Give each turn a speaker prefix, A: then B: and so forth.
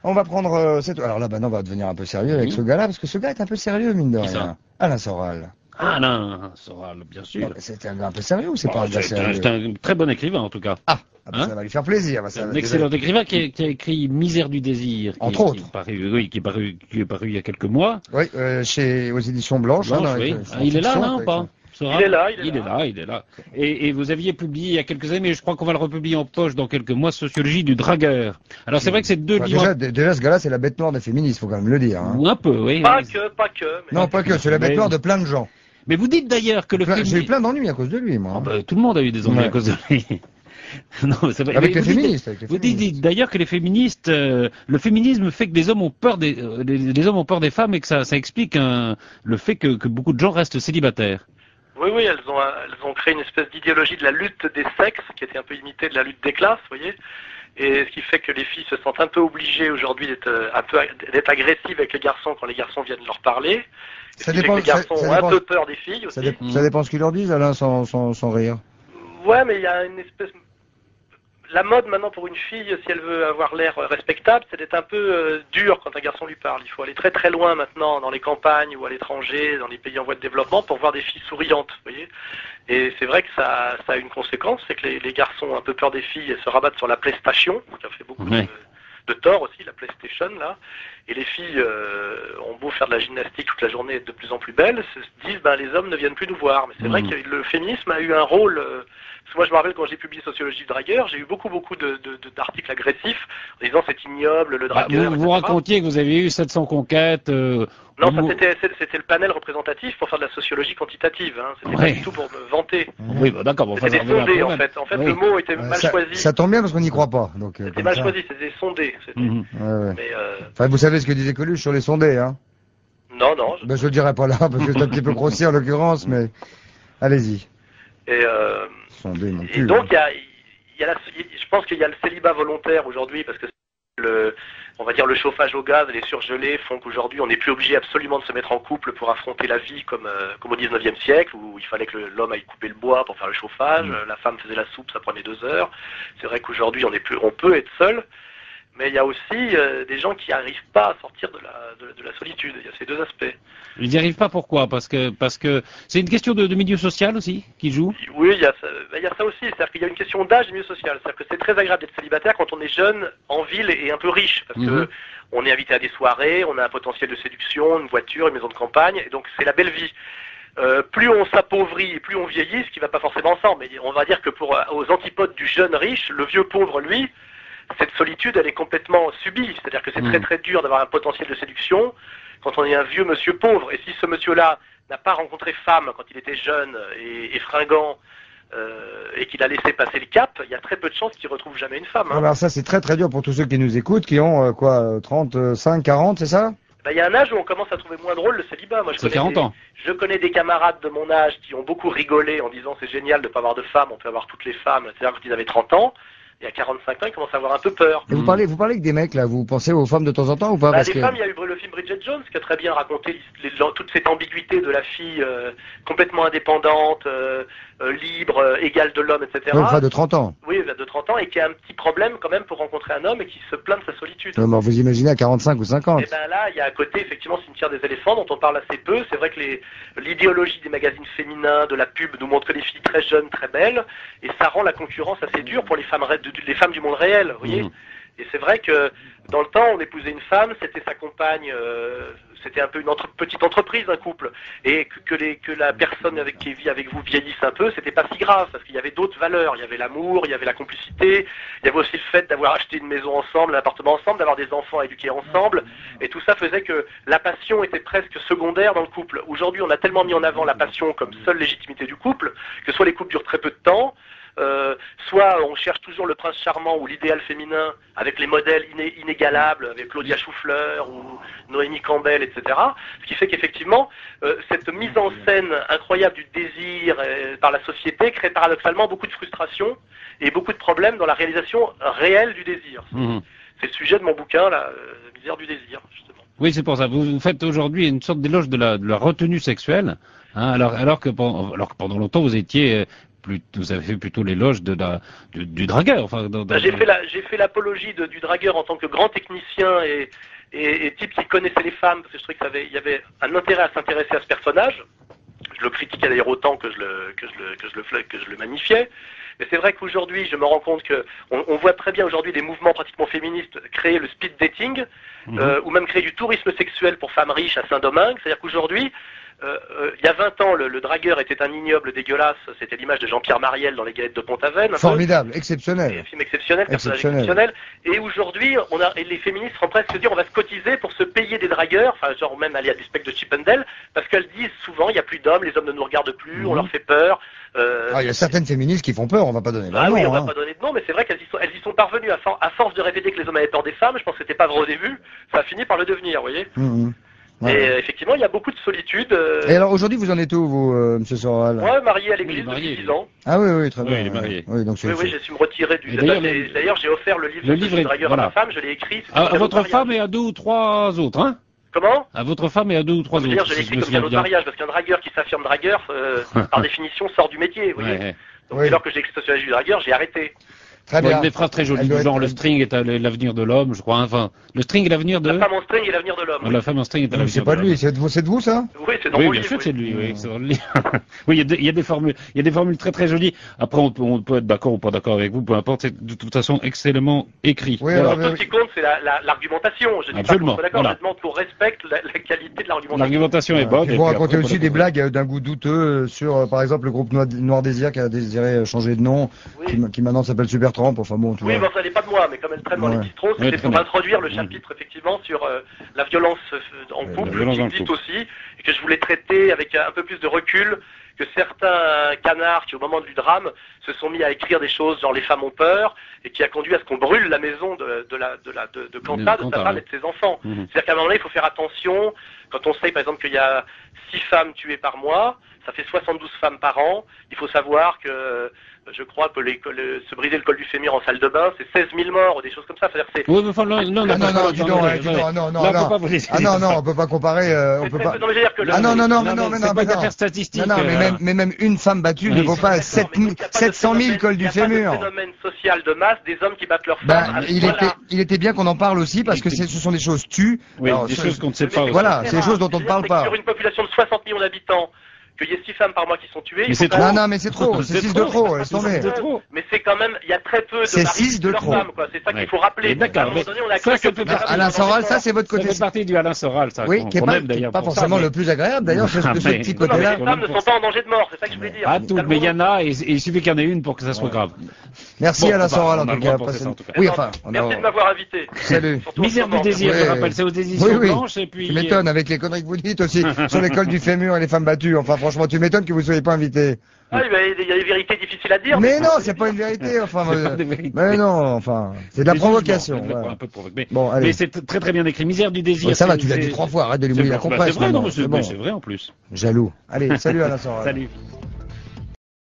A: On va prendre alors là, maintenant, on va devenir un peu sérieux avec ce gars-là, parce que ce gars est un peu sérieux, mine de rien. Alain Soral.
B: Ah, Alain Soral, bien sûr.
A: C'est un gars un peu sérieux ou c'est pas un gars sérieux?
B: C'est un très bon écrivain, en tout cas.
A: Ça va lui faire plaisir.
B: C'est un excellent écrivain qui a écrit Misère du désir.
A: Entre autres.
B: Qui est paru il y a quelques mois.
A: Oui, aux éditions Blanches.
B: Oui. Il est là, non, ou pas?
C: Il est là.
B: Et vous aviez publié il y a quelques années, mais je crois qu'on va le republier en poche dans quelques mois, Sociologie du dragueur. Alors c'est vrai que c'est deux livres...
A: Déjà, ce gars-là, c'est la bête noire des féministes, faut quand même le dire. Hein.
B: Ou un peu, oui.
C: Pas que.
A: Non, pas que, c'est la bête noire de plein de gens.
B: Mais vous dites d'ailleurs que le
A: féminisme... J'ai eu plein d'ennuis à cause de lui, moi.
B: Tout le monde a eu des ennuis à cause de lui. Non,
A: avec les féministes.
B: Vous dites d'ailleurs que les féministes, le féminisme fait que les hommes ont peur les hommes ont peur des femmes et que ça explique le fait que beaucoup de gens restent célibataires.
C: Oui, elles ont créé une espèce d'idéologie de la lutte des sexes qui était un peu imitée de la lutte des classes, vous voyez. Et ce qui fait que les filles se sentent un peu obligées aujourd'hui d'être agressives avec les garçons quand les garçons viennent leur parler.
A: Ça dépend.
C: Les garçons ont un peu peur des filles aussi.
A: Ça dépend ce qu'ils leur disent, Alain, sans rire.
C: Ouais, mais il y a une espèce... La mode maintenant pour une fille, si elle veut avoir l'air respectable, c'est d'être un peu dur quand un garçon lui parle. Il faut aller très très loin maintenant dans les campagnes ou à l'étranger, dans les pays en voie de développement, pour voir des filles souriantes, vous voyez. Et c'est vrai que ça a une conséquence, c'est que les garçons ont un peu peur des filles et se rabattent sur la PlayStation, qui a fait beaucoup de tort aussi, la PlayStation là. Et les filles ont beau faire de la gymnastique toute la journée et être de plus en plus belles, se disent les hommes ne viennent plus nous voir. Mais c'est vrai que le féminisme a eu un rôle... Parce que moi je me rappelle quand j'ai publié Sociologie du dragueur, j'ai eu beaucoup d'articles agressifs en disant c'est ignoble, le dragueur,
B: vous racontiez que vous avez eu 700 conquêtes...
C: Non, c'était le panel représentatif pour faire de la sociologie quantitative. Hein. C'était pas du tout pour me vanter.
B: Oui, d'accord.
C: C'était des sondés, en fait. En fait, le mot était mal choisi.
A: Ça tombe bien parce qu'on n'y croit pas.
C: C'était mal choisi, c'était sondé.
A: Enfin, vous savez ce que disait Coluche sur les sondés, hein?
C: Non.
A: Je le dirai pas là, parce que c'est un petit peu grossier en l'occurrence, mais allez-y.
C: Et donc, je pense qu'il y a le célibat volontaire aujourd'hui, parce que on va dire le chauffage au gaz et les surgelés font qu'aujourd'hui on n'est plus obligé absolument de se mettre en couple pour affronter la vie comme au 19e siècle où il fallait que l'homme aille couper le bois pour faire le chauffage, la femme faisait la soupe, ça prenait 2 heures. C'est vrai qu'aujourd'hui on peut être seul, mais il y a aussi des gens qui n'arrivent pas à sortir de la solitude. Il y a ces deux aspects.
B: Ils n'y arrivent pas, pourquoi? Parce que c'est une question de milieu social aussi qui joue?
C: Oui, il y a ça aussi. C'est-à-dire qu'il y a une question d'âge et de milieu social. C'est-à-dire que c'est très agréable d'être célibataire quand on est jeune, en ville et un peu riche. Parce que on est invité à des soirées, on a un potentiel de séduction, une voiture, une maison de campagne. Et donc c'est la belle vie. Plus on s'appauvrit et plus on vieillit, ce qui ne va pas forcément ensemble. Mais on va dire que aux antipodes du jeune riche, le vieux pauvre, lui, cette solitude, elle est complètement subie. C'est-à-dire que c'est très très dur d'avoir un potentiel de séduction quand on est un vieux monsieur pauvre. Et si ce monsieur-là n'a pas rencontré femme quand il était jeune et fringant, et qu'il a laissé passer le cap, il y a très peu de chances qu'il retrouve jamais une femme. Hein.
A: Alors ça, c'est très très dur pour tous ceux qui nous écoutent, qui ont 35, 40, c'est ça?
C: Il y a un âge où on commence à trouver moins drôle le célibat. Moi,
B: c'est 40 ans.
C: Je connais des camarades de mon âge qui ont beaucoup rigolé en disant c'est génial de ne pas avoir de femmes, on peut avoir toutes les femmes. C'est-à-dire quand ils avaient 30 ans. Et à 45 ans, ils commencent à avoir un peu peur.
A: Et vous parlez avec des mecs, là, vous pensez aux femmes de temps en temps ou pas?
C: Les femmes, il y a eu le film Bridget Jones qui a très bien raconté toute cette ambiguïté de la fille complètement indépendante, libre, égale de l'homme, etc.
A: Enfin, de 30 ans.
C: Oui, de 30 ans, et qui a un petit problème quand même pour rencontrer un homme et qui se plaint de sa solitude.
A: Non, mais vous imaginez à 45 ou 50.
C: Et là, il y a à côté, effectivement, Cimetière des éléphants, dont on parle assez peu. C'est vrai que l'idéologie des magazines féminins, de la pub, nous montre que les filles très jeunes, très belles, et ça rend la concurrence assez dure pour les femmes du monde réel, vous voyez. Et c'est vrai que dans le temps, on épousait une femme, c'était sa compagne, c'était un peu une petite entreprise, un couple, et que la personne qui vit avec vous vieillisse un peu, c'était pas si grave, parce qu'il y avait d'autres valeurs, il y avait l'amour, il y avait la complicité, il y avait aussi le fait d'avoir acheté une maison ensemble, un appartement ensemble, d'avoir des enfants éduqués ensemble, et tout ça faisait que la passion était presque secondaire dans le couple. Aujourd'hui, on a tellement mis en avant la passion comme seule légitimité du couple, que soit les couples durent très peu de temps, soit on cherche toujours le prince charmant ou l'idéal féminin avec les modèles inégalables, avec Claudia Choufleur ou Noémie Campbell, etc. Ce qui fait qu'effectivement, cette mise en scène incroyable du désir par la société crée paradoxalement beaucoup de frustration et beaucoup de problèmes dans la réalisation réelle du désir. C'est le sujet de mon bouquin, la misère du désir, justement.
B: Oui, c'est pour ça. Vous faites aujourd'hui une sorte d'éloge de la retenue sexuelle, hein, alors que pendant longtemps vous étiez plutôt l'éloge du dragueur. Enfin,
C: j'ai fait l'apologie du dragueur en tant que grand technicien et type qui connaissait les femmes, parce que je trouvais qu'il y avait un intérêt à s'intéresser à ce personnage. Je le critiquais d'ailleurs autant que je le magnifiais. Mais c'est vrai qu'aujourd'hui, je me rends compte que on voit très bien aujourd'hui des mouvements pratiquement féministes créer le speed dating, ou même créer du tourisme sexuel pour femmes riches à Saint-Domingue. C'est-à-dire qu'aujourd'hui, il y a 20 ans, le dragueur était un ignoble dégueulasse. C'était l'image de Jean-Pierre Mariel dans Les Galettes de Pont-Aven.
A: Formidable, exceptionnel.
C: Un film exceptionnel, personnage exceptionnel. Et aujourd'hui, les féministes sont presque se dire on va se cotiser pour se payer des dragueurs, enfin genre même aller à des specs de Chippendale, parce qu'elles disent souvent il n'y a plus d'hommes, les hommes ne nous regardent plus, on leur fait peur.
A: Il y a certaines féministes qui font peur, on va pas donner de nom.
C: Ah oui, on va pas donner de nom, mais c'est vrai qu'elles y sont parvenues à force de répéter que les hommes avaient peur des femmes. Je pense que c'était pas vrai au début, ça a fini par le devenir, vous voyez. Ouais. Et effectivement, il y a beaucoup de solitude.
A: Et alors aujourd'hui, vous en êtes où, vous, Monsieur Soral?
C: Moi, marié à l'église depuis 10 ans.
A: Ah oui, très bien.
B: Oui, il est marié.
A: Oui, donc
C: oui, j'ai su me retirer du... D'ailleurs, j'ai offert le livre de dragueur à ma femme, je l'ai écrit.
B: À votre femme et à 2 ou 3 autres, hein?
C: Comment?
B: À votre femme et à 2 ou 3 autres.
C: D'ailleurs, je l'ai écrit comme cadeau de mariage, parce qu'un dragueur qui s'affirme dragueur, par définition, sort du métier, vous voyez. Donc, dès lors que j'ai exceptionnalisé du dragueur, j'ai arrêté.
A: Très bien.
B: Des phrases très jolies, genre le string est l'avenir de l'homme, je crois. Enfin, le string est l'avenir de...
C: La femme en string est l'avenir de l'homme.
B: La femme en string est l'avenir de l'homme.
A: C'est pas de lui, c'est de vous, ça?
C: Oui, c'est dans mon livre.
B: Oui, bien sûr que c'est de lui, oui, c'est dans le livre. Oui, il y a des formules très très jolies. Après, on peut être d'accord ou pas d'accord avec vous, peu importe, c'est de toute façon excellemment écrit.
A: Oui,
C: alors, tout ce qui compte, c'est l'argumentation. Je dis pas qu'on soit d'accord, je demande qu'on respecte la qualité de l'argumentation.
B: L'argumentation est bonne.
A: Ils vont raconter aussi des blagues d'un goût douteux sur, par exemple, le groupe Noir Désir qui a désiré changer de nom, qui maintenant s'appelle Supertramp, enfin bon, tout.
C: Oui, mais ça n'est pas de moi, mais comme elle traîne dans les bistrots, c'était pour introduire le chapitre effectivement sur la violence en couple, qui existe aussi, et que je voulais traiter avec un peu plus de recul que certains canards qui, au moment du drame, se sont mis à écrire des choses genre les femmes ont peur, et qui a conduit à ce qu'on brûle la maison de Quentin, de sa femme et de ses enfants. C'est-à-dire qu'à un moment donné, il faut faire attention, quand on sait par exemple qu'il y a 6 femmes tuées par mois, ça fait 72 femmes par an, il faut savoir que je crois que se briser le col du fémur en salle de bain, c'est 16 000 morts ou des choses comme ça. C'est-à-dire c'est...
B: Oui, mais enfin, non,
A: on peut pas comparer, on peut pas.
C: Non, mais dire que
B: mais d'affaires statistiques.
A: Non, mais même une femme battue ne vaut pas 700 000 cols du fémur.
C: Il y a un phénomène social de masse des hommes qui battent leurs femmes.
A: Il était bien qu'on en parle aussi parce que ce sont des choses tues.
B: Oui, des choses qu'on ne sait pas.
A: Voilà, c'est des choses dont on ne parle pas.
C: Sur une population de 60 millions d'habitants, qu'il y ait 6 femmes par mois qui sont tuées.
B: Mais c'est trop.
A: Non, mais c'est trop. C'est 6 de trop. Laisse tomber.
C: Mais c'est quand même, il y a très peu de
A: c'est 6 de trop.
C: femmes, quoi. C'est ça qu'il faut rappeler.
B: D'accord.
A: Alain Soral, ça c'est votre côté.
B: Ça fait partie du Alain Soral, ça.
A: Oui, qui est pas forcément le plus agréable d'ailleurs, ce petit côté-là.
C: Les femmes ne sont pas en danger de mort, c'est ça que je voulais dire.
B: Ah, toutes, mais il y en a, et il suffit qu'il y en ait une pour que ça soit grave.
A: Merci Alain Soral en tout cas.
C: Oui, enfin. Merci de m'avoir invité.
A: Salut.
B: Misère du désir, je rappelle, c'est aux éditions Blanches et puis.
A: Tu m'étonnes avec les conneries que vous dites aussi sur l'école du fémur et les femmes battues. Enfin, franchement, tu m'étonnes que vous soyez pas invité.
C: Ah, il y a des vérités difficiles à dire.
A: Mais non, c'est pas une vérité, enfin. Mais non, enfin, c'est de la provocation.
B: Un peu provoqué.
A: Bon, allez.
B: Mais c'est très très bien écrit. Misère du désir.
A: Ça va, tu l'as dit 3 fois, arrête de lui mouiller la compresse.
B: C'est vrai, non, c'est vrai en plus.
A: Jaloux. Allez, salut Alain Soral.
B: Salut.